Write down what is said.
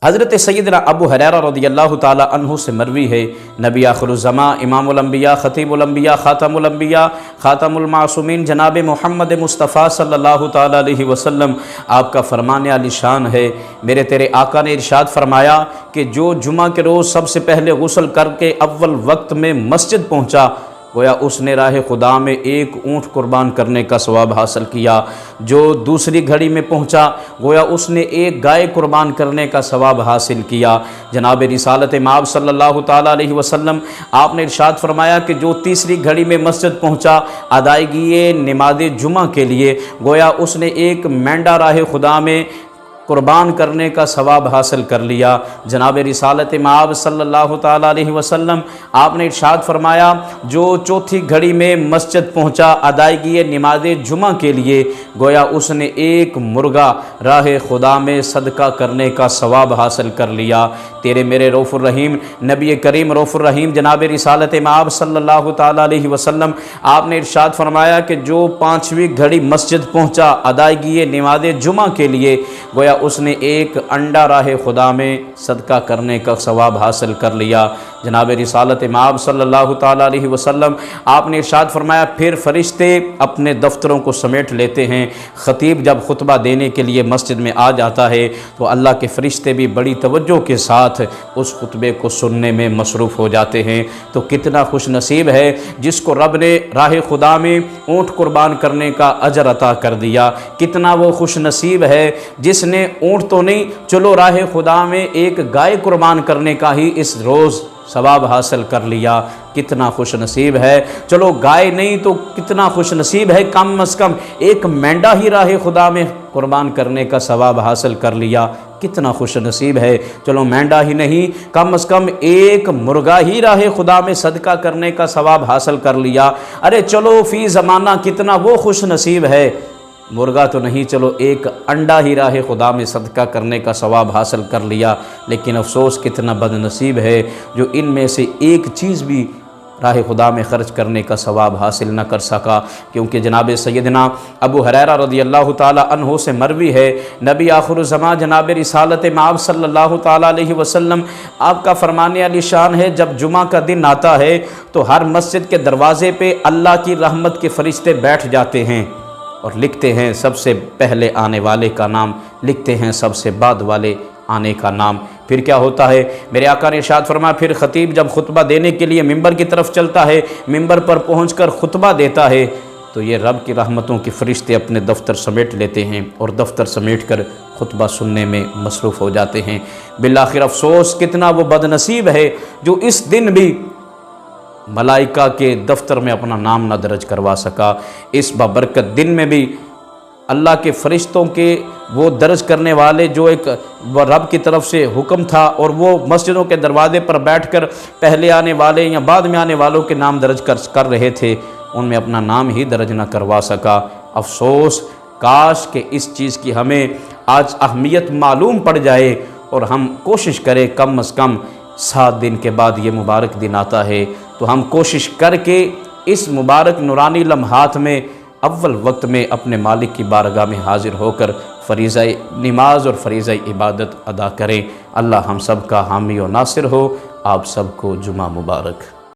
حضرت سیدنا ابو ہریرہ رضی اللہ تعالی عنہ سے مروی ہے، نبی آخر الزماں، امام الانبیاء، خطیب الانبیاء، خاتم الانبیاء، خاتم المعصومین جناب محمد مصطفیٰ صلی اللہ تعالی علیہ وسلم آپ کا فرمان عالی شان ہے، میرے تیرے آقا نے ارشاد فرمایا کہ جو جمعہ کے روز سب سے پہلے غسل کر کے اول وقت میں مسجد پہنچا، گویا اس نے راہ خدا میں ایک اونٹ قربان کرنے کا ثواب حاصل کیا۔ جو دوسری گھڑی میں پہنچا، گویا اس نے ایک گائے قربان کرنے کا ثواب حاصل کیا۔ جناب رسالت مآب صلی اللہ تعالیٰ علیہ وسلم آپ نے ارشاد فرمایا کہ جو تیسری گھڑی میں مسجد پہنچا ادائیگی نماز جمعہ کے لیے، گویا اس نے ایک مینڈا راہ خدا میں قربان کرنے کا ثواب حاصل کر لیا۔ جناب رسالت مآب صلی اللہ تعالیٰ علیہ وسلم آپ نے ارشاد فرمایا جو چوتھی گھڑی میں مسجد پہنچا ادائیگی نماز جمعہ کے لیے، گویا اس نے ایک مرغا راہ خدا میں صدقہ کرنے کا ثواب حاصل کر لیا۔ تیرے میرے رؤوف الرحیم نبی کریم رؤوف الرحیم جناب رسالت مآب صلی اللہ تعالیٰ علیہ وسلم آپ نے ارشاد فرمایا کہ جو پانچویں گھڑی مسجد پہنچا ادائیگی نماز جمعہ کے لیے، گویا اس نے ایک انڈا راہ خدا میں صدقہ کرنے کا ثواب حاصل کر لیا۔ جناب رسالت مآب صلی اللہ تعالیٰ علیہ وسلم آپ نے ارشاد فرمایا پھر فرشتے اپنے دفتروں کو سمیٹ لیتے ہیں۔ خطیب جب خطبہ دینے کے لیے مسجد میں آ جاتا ہے تو اللہ کے فرشتے بھی بڑی توجہ کے ساتھ اس خطبے کو سننے میں مصروف ہو جاتے ہیں۔ تو کتنا خوش نصیب ہے جس کو رب نے راہ خدا میں اونٹ قربان کرنے کا اجر عطا کر دیا، کتنا وہ خوش نصیب ہے جس نے اونٹ تو نہیں، چلو راہ خدا میں ایک گائے قربان کرنے کا ہی اس روز ثواب حاصل کر لیا۔ کتنا خوش نصیب ہے، چلو گائے نہیں تو کتنا خوش نصیب ہے، کم از کم ایک مینڈا ہی راہ خدا میں قربان کرنے کا ثواب حاصل کر لیا۔ کتنا خوش نصیب ہے، چلو مینڈا ہی نہیں، کم از کم ایک مرغا ہی راہ خدا میں صدقہ کرنے کا ثواب حاصل کر لیا۔ ارے چلو فی زمانہ کتنا وہ خوش نصیب ہے، مرغا تو نہیں، چلو ایک انڈا ہی راہ خدا میں صدقہ کرنے کا ثواب حاصل کر لیا۔ لیکن افسوس کتنا بد نصیب ہے جو ان میں سے ایک چیز بھی راہ خدا میں خرچ کرنے کا ثواب حاصل نہ کر سکا، کیونکہ جناب سیدنا ابو ہریرہ رضی اللہ تعالی عنہ سے مروی ہے، نبی آخر الزماں جناب رسالت مآب صلی اللہ تعالی علیہ وسلم آپ کا فرمان عالی شان ہے جب جمعہ کا دن آتا ہے تو ہر مسجد کے دروازے پہ اللہ کی رحمت کے فرشتے بیٹھ جاتے ہیں اور لکھتے ہیں سب سے پہلے آنے والے کا نام، لکھتے ہیں سب سے بعد والے آنے کا نام۔ پھر کیا ہوتا ہے، میرے آقا نے ارشاد فرمایا پھر خطیب جب خطبہ دینے کے لیے ممبر کی طرف چلتا ہے، ممبر پر پہنچ کر خطبہ دیتا ہے تو یہ رب کی رحمتوں کے فرشتے اپنے دفتر سمیٹ لیتے ہیں اور دفتر سمیٹ کر خطبہ سننے میں مصروف ہو جاتے ہیں۔ بالآخر افسوس کتنا وہ بد نصیب ہے جو اس دن بھی ملائکہ کے دفتر میں اپنا نام نہ درج کروا سکا۔ اس بابرکت دن میں بھی اللہ کے فرشتوں کے وہ درج کرنے والے جو ایک رب کی طرف سے حکم تھا اور وہ مسجدوں کے دروازے پر بیٹھ کر پہلے آنے والے یا بعد میں آنے والوں کے نام درج کر رہے تھے، ان میں اپنا نام ہی درج نہ کروا سکا۔ افسوس، کاش کہ اس چیز کی ہمیں آج اہمیت معلوم پڑ جائے اور ہم کوشش کریں کم از کم 7 دن کے بعد یہ مبارک دن آتا ہے تو ہم کوشش کر کے اس مبارک نورانی لمحات میں اول وقت میں اپنے مالک کی بارگاہ میں حاضر ہو کر فریضہ نماز اور فریضہ عبادت ادا کریں۔ اللہ ہم سب کا حامی و ناصر ہو۔ آپ سب کو جمعہ مبارک۔